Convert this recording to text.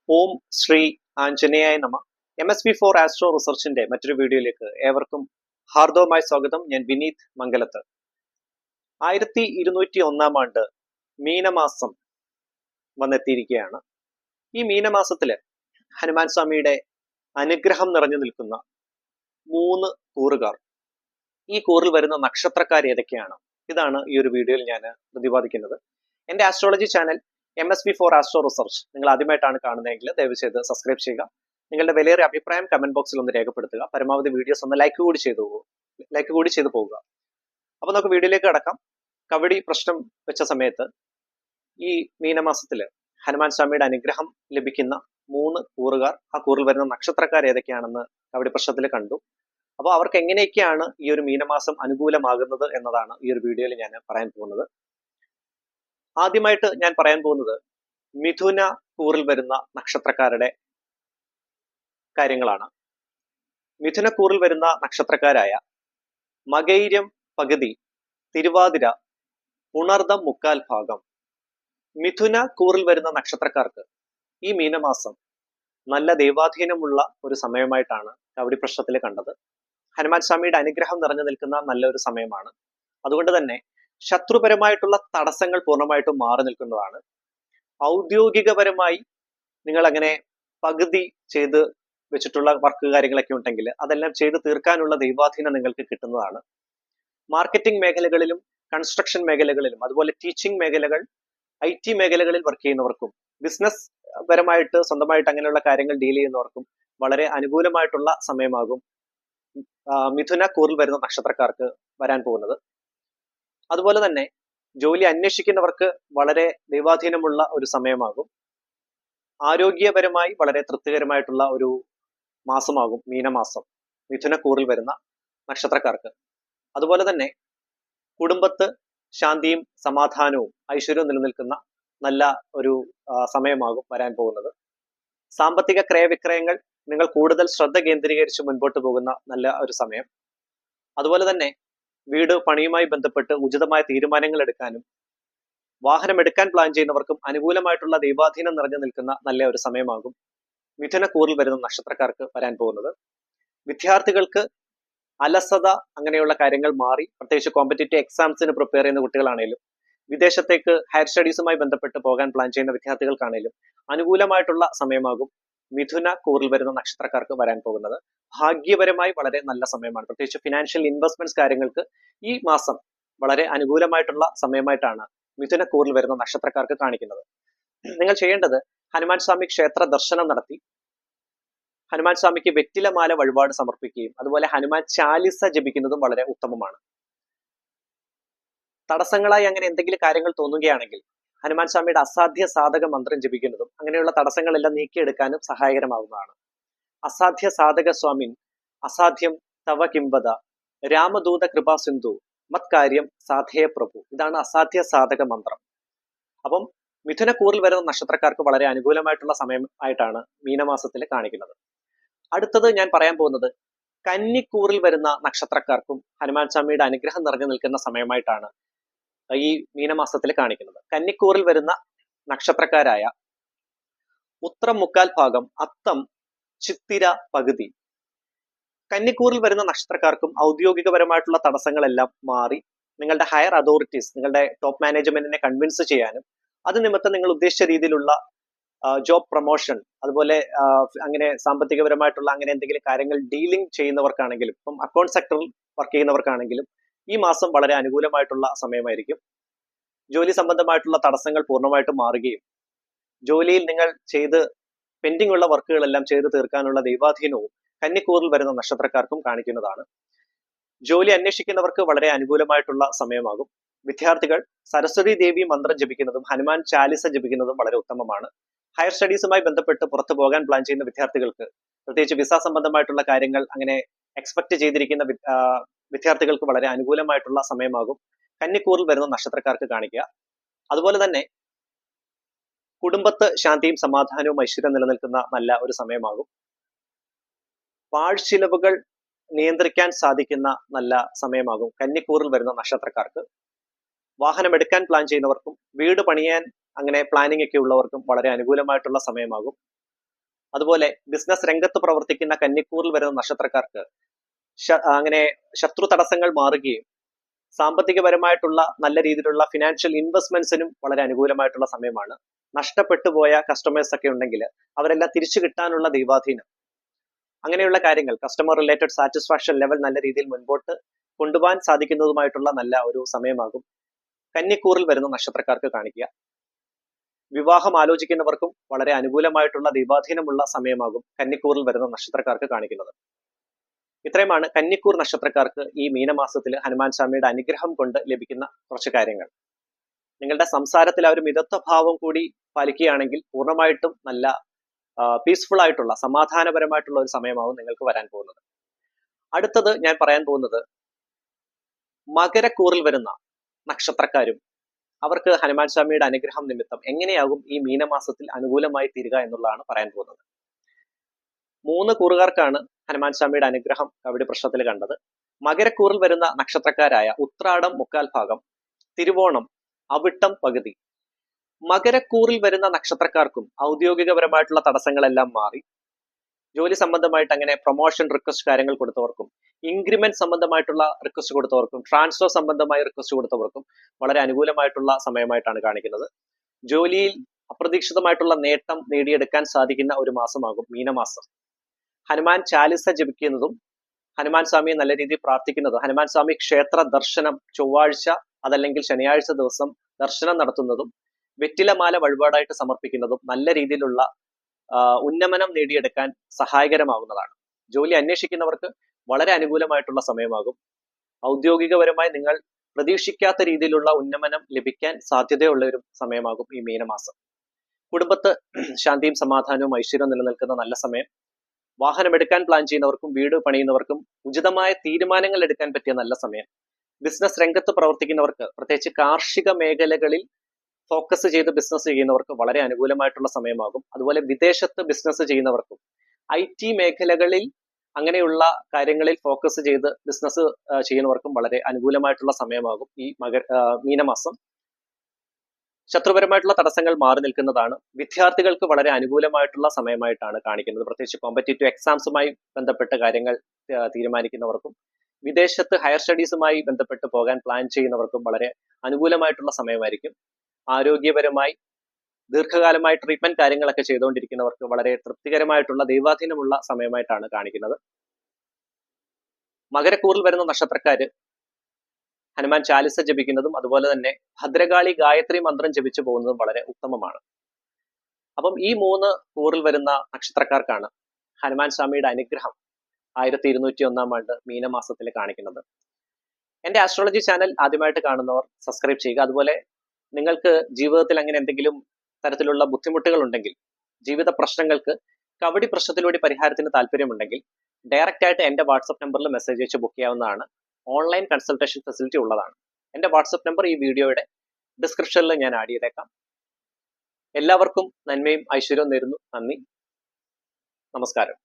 ഓം ശ്രീ ആഞ്ജനേയായ നമ. MS-B4 astro റിസർച്ചിന്റെ മറ്റൊരു വീഡിയോയിലേക്ക് ഏവർക്കും ഹാർദവമായ സ്വാഗതം. ഞാൻ വിനീത് മംഗലത്ത്. 1201 മീനമാസം വന്നെത്തിയിരിക്കുകയാണ്. ഈ മീനമാസത്തില് ഹനുമാൻ സ്വാമിയുടെ അനുഗ്രഹം നിറഞ്ഞു നിൽക്കുന്ന 3 കൂറുകാർ, ഈ കൂറിൽ വരുന്ന നക്ഷത്രക്കാർ ഏതൊക്കെയാണ്, ഇതാണ് ഈ ഒരു വീഡിയോയിൽ ഞാൻ പ്രതിപാദിക്കുന്നത്. എന്റെ astrology channel MS-B4 astro research നിങ്ങൾ ആദ്യമായിട്ടാണ് കാണുന്നതെങ്കിൽ ദയവ് ചെയ്ത് സബ്സ്ക്രൈബ് ചെയ്യുക. നിങ്ങളുടെ വിലയേറിയ അഭിപ്രായം കമന്റ് ബോക്സിൽ ഒന്ന് രേഖപ്പെടുത്തുക. പരമാവധി വീഡിയോസ് ഒന്ന് ലൈക്ക് കൂടി ചെയ്തു പോകുക. അപ്പൊ നമുക്ക് വീഡിയോയിലേക്ക് കടക്കാം. കവടി പ്രശ്നം വെച്ച സമയത്ത് ഈ മീനമാസത്തില് ഹനുമാൻ സ്വാമിയുടെ അനുഗ്രഹം ലഭിക്കുന്ന 3 കൂറുകാർ, ആ കൂറിൽ വരുന്ന നക്ഷത്രക്കാർ ഏതൊക്കെയാണെന്ന് കവടി പ്രശ്നത്തിൽ കണ്ടു. അപ്പോൾ അവർക്ക് എങ്ങനെയൊക്കെയാണ് ഈ ഒരു മീനമാസം അനുകൂലമാകുന്നത് എന്നതാണ് ഈ ഒരു വീഡിയോയിൽ ഞാൻ പറയാൻ പോകുന്നത്. ആദ്യമായിട്ട് ഞാൻ പറയാൻ പോകുന്നത് മിഥുന കൂറിൽ വരുന്ന നക്ഷത്രക്കാരുടെ കാര്യങ്ങളാണ്. മിഥുന കൂറിൽ വരുന്ന നക്ഷത്രക്കാരായ മകൈരം പകുതി, തിരുവാതിര, പുണർദം മുക്കാൽ ഭാഗം. മിഥുന കൂറിൽ വരുന്ന നക്ഷത്രക്കാർക്ക് ഈ മീനമാസം നല്ല ദൈവാധീനമുള്ള ഒരു സമയമായിട്ടാണ് കവടി പ്രശ്നത്തിൽ കണ്ടത്. ഹനുമാൻ സ്വാമിയുടെ അനുഗ്രഹം നിറഞ്ഞു നിൽക്കുന്ന നല്ലൊരു സമയമാണ്. അതുകൊണ്ട് തന്നെ ശത്രുപരമായിട്ടുള്ള തടസ്സങ്ങൾ പൂർണ്ണമായിട്ടും മാറി നിൽക്കുന്നതാണ്. ഔദ്യോഗികപരമായി നിങ്ങൾ അങ്ങനെ പകുതി ചെയ്ത് വെച്ചിട്ടുള്ള വർക്ക് കാര്യങ്ങളൊക്കെ ഉണ്ടെങ്കിൽ അതെല്ലാം ചെയ്ത് തീർക്കാനുള്ള ദൈവാധീനം നിങ്ങൾക്ക് കിട്ടുന്നതാണ്. മാർക്കറ്റിംഗ് മേഖലകളിലും കൺസ്ട്രക്ഷൻ മേഖലകളിലും അതുപോലെ ടീച്ചിങ് മേഖലകൾ, IT മേഖലകളിൽ വർക്ക് ചെയ്യുന്നവർക്കും ബിസിനസ് പരമായിട്ട് സ്വന്തമായിട്ട് അങ്ങനെയുള്ള കാര്യങ്ങൾ ഡീൽ ചെയ്യുന്നവർക്കും വളരെ അനുകൂലമായിട്ടുള്ള സമയമാകും മിഥുന കൂറിൽ വരുന്ന നക്ഷത്രക്കാർക്ക് വരാൻ പോകുന്നത്. അതുപോലെ തന്നെ ജോലി അന്വേഷിക്കുന്നവർക്ക് വളരെ ദൈവാധീനമുള്ള ഒരു സമയമാകും. ആരോഗ്യപരമായി വളരെ തൃപ്തികരമായിട്ടുള്ള ഒരു മാസമാകും മീനമാസം മിഥുന കൂറിൽ വരുന്ന നക്ഷത്രക്കാർക്ക്. അതുപോലെ തന്നെ കുടുംബത്ത് ശാന്തിയും സമാധാനവും ഐശ്വര്യവും നിലനിൽക്കുന്ന നല്ല ഒരു സമയമാകും വരാൻ പോകുന്നത്. സാമ്പത്തിക ക്രയവിക്രയങ്ങൾ നിങ്ങൾ കൂടുതൽ ശ്രദ്ധ കേന്ദ്രീകരിച്ച് മുൻപോട്ട് പോകുന്ന നല്ല ഒരു സമയം. അതുപോലെ തന്നെ വീട് പണിയുമായി ബന്ധപ്പെട്ട് ഉചിതമായ തീരുമാനങ്ങൾ എടുക്കാനും വാഹനം എടുക്കാൻ പ്ലാൻ ചെയ്യുന്നവർക്കും അനുകൂലമായിട്ടുള്ള ദൈവാധീനം നിറഞ്ഞു നിൽക്കുന്ന നല്ല ഒരു സമയമാകും മിഥുന കൂറിൽ വരുന്ന നക്ഷത്രക്കാർക്ക് വരാൻ പോകുന്നത്. വിദ്യാർത്ഥികൾക്ക് അലസത അങ്ങനെയുള്ള കാര്യങ്ങൾ മാറി, പ്രത്യേകിച്ച് കോമ്പറ്റേറ്റീവ് എക്സാംസിന് പ്രിപ്പയർ ചെയ്യുന്ന കുട്ടികളാണേലും വിദേശത്തേക്ക് ഹയർ സ്റ്റഡീസുമായി ബന്ധപ്പെട്ട് പോകാൻ പ്ലാൻ ചെയ്യുന്ന വിദ്യാർത്ഥികൾക്കാണേലും അനുകൂലമായിട്ടുള്ള സമയമാകും മിഥുന കൂറിൽ വരുന്ന നക്ഷത്രക്കാർക്ക് വരാൻ പോകുന്നത്. ഭാഗ്യപരമായി വളരെ നല്ല സമയമാണ്. പ്രത്യേകിച്ച് ഫിനാൻഷ്യൽ ഇൻവെസ്റ്റ്മെന്റ്സ് കാര്യങ്ങൾക്ക് ഈ മാസം വളരെ അനുകൂലമായിട്ടുള്ള സമയമായിട്ടാണ് മിഥുന കൂറിൽ വരുന്ന നക്ഷത്രക്കാർക്ക് കാണിക്കുന്നത്. നിങ്ങൾ ചെയ്യേണ്ടത് ഹനുമാൻ സ്വാമി ക്ഷേത്ര ദർശനം നടത്തി ഹനുമാൻ സ്വാമിക്ക് വെറ്റിലമാല വഴിപാട് സമർപ്പിക്കുകയും അതുപോലെ ഹനുമാൻ ചാലിസ ജപിക്കുന്നതും വളരെ ഉത്തമമാണ്. തടസ്സങ്ങളായി അങ്ങനെ എന്തെങ്കിലും കാര്യങ്ങൾ തോന്നുകയാണെങ്കിൽ ഹനുമാൻ സ്വാമിയുടെ അസാധ്യ സാധക മന്ത്രം ജപിക്കുന്നതും അങ്ങനെയുള്ള തടസ്സങ്ങളെല്ലാം നീക്കിയെടുക്കാനും സഹായകരമാകുന്നതാണ്. അസാധ്യ സാധക സ്വാമിൻ അസാധ്യം തവ കിംവദ രാമദൂത കൃപാ സിന്ധു മത്കാര്യം സാധേയ പ്രഭു. ഇതാണ് അസാധ്യ സാധക മന്ത്രം. അപ്പം മിഥുന കൂറിൽ വരുന്ന നക്ഷത്രക്കാർക്ക് വളരെ അനുകൂലമായിട്ടുള്ള സമയം ആയിട്ടാണ് മീനമാസത്തിൽ കാണിക്കുന്നത്. അടുത്തത് ഞാൻ പറയാൻ പോകുന്നത് കന്നിക്കൂറിൽ വരുന്ന നക്ഷത്രക്കാർക്കും ഹനുമാൻ സ്വാമിയുടെ അനുഗ്രഹം നിറഞ്ഞു നിൽക്കുന്ന സമയമായിട്ടാണ് ഈ മീനമാസത്തിൽ കാണിക്കുന്നത്. കന്നിക്കൂറിൽ വരുന്ന നക്ഷത്രക്കാരായ ഉത്രം മുക്കാൽ ഭാഗം, അത്തം, ചിത്തിര പകുതി. കന്നിക്കൂറിൽ വരുന്ന നക്ഷത്രക്കാർക്കും ഔദ്യോഗികപരമായിട്ടുള്ള തടസ്സങ്ങളെല്ലാം മാറി നിങ്ങളുടെ ഹയർ അതോറിറ്റീസ്, നിങ്ങളുടെ ടോപ്പ് മാനേജ്മെന്റിനെ കൺവിൻസ് ചെയ്യാനും അത് നിമിത്തം നിങ്ങൾ ഉദ്ദേശിച്ച രീതിയിലുള്ള ജോബ് പ്രൊമോഷൻ, അതുപോലെ അങ്ങനെ സാമ്പത്തികപരമായിട്ടുള്ള അങ്ങനെ എന്തെങ്കിലും കാര്യങ്ങൾ ഡീലിംഗ് ചെയ്യുന്നവർക്കാണെങ്കിലും, ഇപ്പം അക്കൗണ്ട് സെക്ടറിൽ വർക്ക് ചെയ്യുന്നവർക്കാണെങ്കിലും ഈ മാസം വളരെ അനുകൂലമായിട്ടുള്ള സമയമായിരിക്കും. ജോലി സംബന്ധമായിട്ടുള്ള തടസ്സങ്ങൾ പൂർണ്ണമായിട്ടും മാറുകയും ജോലിയിൽ നിങ്ങൾ ചെയ്ത് പെൻഡിംഗ് ഉള്ള വർക്കുകളെല്ലാം ചെയ്ത് തീർക്കാനുള്ള ദൈവാധീനവും കന്നിക്കൂറിൽ വരുന്ന നക്ഷത്രക്കാർക്കും കാണിക്കുന്നതാണ്. ജോലി അന്വേഷിക്കുന്നവർക്ക് വളരെ അനുകൂലമായിട്ടുള്ള സമയമാകും. വിദ്യാർത്ഥികൾ സരസ്വതി ദേവി മന്ത്രം ജപിക്കുന്നതും ഹനുമാൻ ചാലിസ ജപിക്കുന്നതും വളരെ ഉത്തമമാണ്. ഹയർ സ്റ്റഡീസുമായി ബന്ധപ്പെട്ട് പുറത്തു പോകാൻ പ്ലാൻ ചെയ്യുന്ന വിദ്യാർത്ഥികൾക്ക്, പ്രത്യേകിച്ച് വിസ സംബന്ധമായിട്ടുള്ള കാര്യങ്ങൾ അങ്ങനെ എക്സ്പെക്ട് ചെയ്തിരിക്കുന്ന വിദ്യാർത്ഥികൾക്ക് വളരെ അനുകൂലമായിട്ടുള്ള സമയമാകും കന്നിക്കൂറിൽ വരുന്ന നക്ഷത്രക്കാർക്ക് കാണിക്കുക. അതുപോലെ തന്നെ കുടുംബത്ത് ശാന്തിയും സമാധാനവും ഐശ്വര്യം നിലനിൽക്കുന്ന നല്ല ഒരു സമയമാകും. പാഴ്ചിലവുകൾ നിയന്ത്രിക്കാൻ സാധിക്കുന്ന നല്ല സമയമാകും കന്നിക്കൂറിൽ വരുന്ന നക്ഷത്രക്കാർക്ക്. വാഹനം എടുക്കാൻ പ്ലാൻ ചെയ്യുന്നവർക്കും വീട് പണിയാൻ അങ്ങനെ പ്ലാനിംഗ് ഒക്കെ ഉള്ളവർക്കും വളരെ അനുകൂലമായിട്ടുള്ള സമയമാകും അതുപോലെ ബിസിനസ് രംഗത്ത് പ്രവർത്തിക്കുന്ന കന്നിക്കൂറിൽ വരുന്ന നക്ഷത്രക്കാർക്ക് അങ്ങനെ ശത്രു തടസ്സങ്ങൾ മാറുകയും സാമ്പത്തികപരമായിട്ടുള്ള നല്ല രീതിയിലുള്ള ഫിനാൻഷ്യൽ ഇൻവെസ്റ്റ്മെന്റ്സിനും വളരെ അനുകൂലമായിട്ടുള്ള സമയമാണ്. നഷ്ടപ്പെട്ടു പോയ കസ്റ്റമേഴ്സ് ഒക്കെ ഉണ്ടെങ്കിൽ അവരെല്ലാം തിരിച്ചു കിട്ടാനുള്ള ദൈവാധീനം, അങ്ങനെയുള്ള കാര്യങ്ങൾ, കസ്റ്റമർ റിലേറ്റഡ് സാറ്റിസ്ഫാക്ഷൻ ലെവൽ നല്ല രീതിയിൽ മുൻപോട്ട് കൊണ്ടുപോകാൻ സാധിക്കുന്നതുമായിട്ടുള്ള നല്ല ഒരു സമയമാകും കന്നിക്കൂറിൽ വരുന്ന നക്ഷത്രക്കാർക്ക് കാണിക്കുക. വിവാഹം ആലോചിക്കുന്നവർക്കും വളരെ അനുകൂലമായിട്ടുള്ള ദൈവാധീനമുള്ള സമയമാകും കന്നിക്കൂറിൽ വരുന്ന നക്ഷത്രക്കാർക്ക് കാണിക്കുന്നത്. ഇത്രയുമാണ് കന്നിക്കൂർ നക്ഷത്രക്കാർക്ക് ഈ മീനമാസത്തിൽ ഹനുമാൻ സ്വാമിയുടെ അനുഗ്രഹം കൊണ്ട് ലഭിക്കുന്ന കുറച്ച് കാര്യങ്ങൾ. നിങ്ങളുടെ സംസാരത്തിൽ ആ ഒരു മിതത്വഭാവം കൂടി പാലിക്കുകയാണെങ്കിൽ പൂർണ്ണമായിട്ടും നല്ല പീസ്ഫുൾ ആയിട്ടുള്ള സമാധാനപരമായിട്ടുള്ള ഒരു സമയമാവും നിങ്ങൾക്ക് വരാൻ പോകുന്നത്. അടുത്തത് ഞാൻ പറയാൻ പോകുന്നത് മകരക്കൂറിൽ വരുന്ന നക്ഷത്രക്കാരും അവർക്ക് ഹനുമാൻ സ്വാമിയുടെ അനുഗ്രഹം നിമിത്തം എങ്ങനെയാകും ഈ മീനമാസത്തിൽ അനുകൂലമായി തീരുക എന്നുള്ളതാണ് പറയാൻ പോകുന്നത്. 3 കൂറുകാർക്കാണ് ഹനുമാൻ സ്വാമിയുടെ അനുഗ്രഹം കവടി പ്രശ്നത്തിൽ കണ്ടത്. മകരക്കൂറിൽ വരുന്ന നക്ഷത്രക്കാരായ ഉത്രാടം 3/4 ഭാഗം, തിരുവോണം, അവിട്ടം പകുതി. മകരക്കൂറിൽ വരുന്ന നക്ഷത്രക്കാർക്കും ഔദ്യോഗികപരമായിട്ടുള്ള തടസ്സങ്ങളെല്ലാം മാറി ജോലി സംബന്ധമായിട്ട് അങ്ങനെ പ്രൊമോഷൻ റിക്വസ്റ്റ് കാര്യങ്ങൾ കൊടുത്തവർക്കും, ഇൻക്രിമെന്റ് സംബന്ധമായിട്ടുള്ള റിക്വസ്റ്റ് കൊടുത്തവർക്കും, ട്രാൻസ്ഫർ സംബന്ധമായ റിക്വസ്റ്റ് കൊടുത്തവർക്കും വളരെ അനുകൂലമായിട്ടുള്ള സമയമായിട്ടാണ് കാണിക്കുന്നത്. ജോലിയിൽ അപ്രതീക്ഷിതമായിട്ടുള്ള നേട്ടം നേടിയെടുക്കാൻ സാധിക്കുന്ന ഒരു മാസമാകും മീനമാസം. ഹനുമാൻ ചാലിസ ജപിക്കുന്നതും ഹനുമാൻ സ്വാമിയെ നല്ല രീതിയിൽ പ്രാർത്ഥിക്കുന്നതും, ഹനുമാൻ സ്വാമി ക്ഷേത്ര ദർശനം ചൊവ്വാഴ്ച അതല്ലെങ്കിൽ ശനിയാഴ്ച ദിവസം ദർശനം നടത്തുന്നതും വെറ്റിലമാല വഴിപാടായിട്ട് സമർപ്പിക്കുന്നതും നല്ല രീതിയിലുള്ള ഉന്നമനം നേടിയെടുക്കാൻ സഹായകരമാകുന്നതാണ്. ജോലി അന്വേഷിക്കുന്നവർക്ക് വളരെ അനുകൂലമായിട്ടുള്ള സമയമാകും. ഔദ്യോഗികപരമായി നിങ്ങൾ പ്രതീക്ഷിക്കാത്ത രീതിയിലുള്ള ഉന്നമനം ലഭിക്കാൻ സാധ്യതയുള്ള ഒരു സമയമാകും ഈ മീനമാസം. കുടുംബത്ത് ശാന്തിയും സമാധാനവും ഐശ്വര്യവും നിലനിൽക്കുന്ന നല്ല സമയം. വാഹനം എടുക്കാൻ പ്ലാൻ ചെയ്യുന്നവർക്കും വീട് പണിയുന്നവർക്കും ഉചിതമായ തീരുമാനങ്ങൾ എടുക്കാൻ പറ്റിയ നല്ല സമയം. ബിസിനസ് രംഗത്ത് പ്രവർത്തിക്കുന്നവർക്ക്, പ്രത്യേകിച്ച് കാർഷിക മേഖലകളിൽ ഫോക്കസ് ചെയ്ത് ബിസിനസ് ചെയ്യുന്നവർക്ക് വളരെ അനുകൂലമായിട്ടുള്ള സമയമാകും. അതുപോലെ വിദേശത്ത് ബിസിനസ് ചെയ്യുന്നവർക്കും IT മേഖലകളിൽ അങ്ങനെയുള്ള കാര്യങ്ങളിൽ ഫോക്കസ് ചെയ്ത് ബിസിനസ് ചെയ്യുന്നവർക്കും വളരെ അനുകൂലമായിട്ടുള്ള സമയമാകും ഈ മീനമാസം. ശത്രുപരമായിട്ടുള്ള തടസ്സങ്ങൾ മാറി നിൽക്കുന്നതാണ്. വിദ്യാർത്ഥികൾക്ക് വളരെ അനുകൂലമായിട്ടുള്ള സമയമായിട്ടാണ് കാണിക്കുന്നത്. പ്രത്യേകിച്ച് കോമ്പറ്റേറ്റീവ് എക്സാംസുമായി ബന്ധപ്പെട്ട കാര്യങ്ങൾ തീരുമാനിക്കുന്നവർക്കും വിദേശത്ത് ഹയർ സ്റ്റഡീസുമായി ബന്ധപ്പെട്ട് പോകാൻ പ്ലാൻ ചെയ്യുന്നവർക്കും വളരെ അനുകൂലമായിട്ടുള്ള സമയമായിരിക്കും. ആരോഗ്യപരമായി ദീർഘകാലമായി ട്രീറ്റ്മെന്റ് കാര്യങ്ങളൊക്കെ ചെയ്തുകൊണ്ടിരിക്കുന്നവർക്ക് വളരെ തൃപ്തികരമായിട്ടുള്ള ദൈവാധീനമുള്ള സമയമായിട്ടാണ് കാണിക്കുന്നത്. മകരക്കൂറിൽ വരുന്ന നക്ഷത്രക്കാര് ഹനുമാൻ ചാലിസ ജപിക്കുന്നതും അതുപോലെ തന്നെ ഭദ്രകാളി ഗായത്രി മന്ത്രം ജപിച്ചു പോകുന്നതും വളരെ ഉത്തമമാണ്. അപ്പം ഈ 3 കൂറിൽ വരുന്ന നക്ഷത്രക്കാർക്കാണ് ഹനുമാൻ സ്വാമിയുടെ അനുഗ്രഹം 1201 ആണ്ട് മീനമാസത്തിൽ കാണിക്കുന്നത്. എന്റെ ആസ്ട്രോളജി ചാനൽ ആദ്യമായിട്ട് കാണുന്നവർ സബ്സ്ക്രൈബ് ചെയ്യുക. അതുപോലെ നിങ്ങൾക്ക് ജീവിതത്തിൽ അങ്ങനെ എന്തെങ്കിലും തരത്തിലുള്ള ബുദ്ധിമുട്ടുകൾ ഉണ്ടെങ്കിൽ, ജീവിത പ്രശ്നങ്ങൾക്ക് കവടി പ്രശ്നത്തിലൂടെ പരിഹാരത്തിന് താല്പര്യമുണ്ടെങ്കിൽ ഡയറക്റ്റ് ആയിട്ട് എന്റെ വാട്സ്ആപ്പ് നമ്പറിൽ മെസ്സേജ് അയച്ച് ബുക്ക് ചെയ്യാവുന്നതാണ്. ഓൺലൈൻ കൺസൾട്ടേഷൻ ഫെസിലിറ്റി ഉള്ളതാണ്. എന്റെ വാട്സ്ആപ്പ് നമ്പർ ഈ വീഡിയോയുടെ ഡിസ്ക്രിപ്ഷനിൽ ഞാൻ ആഡ് ചെയ്തേക്കാം. എല്ലാവർക്കും നന്മയും ഐശ്വര്യവും നേരുന്നു. നന്ദി, നമസ്കാരം.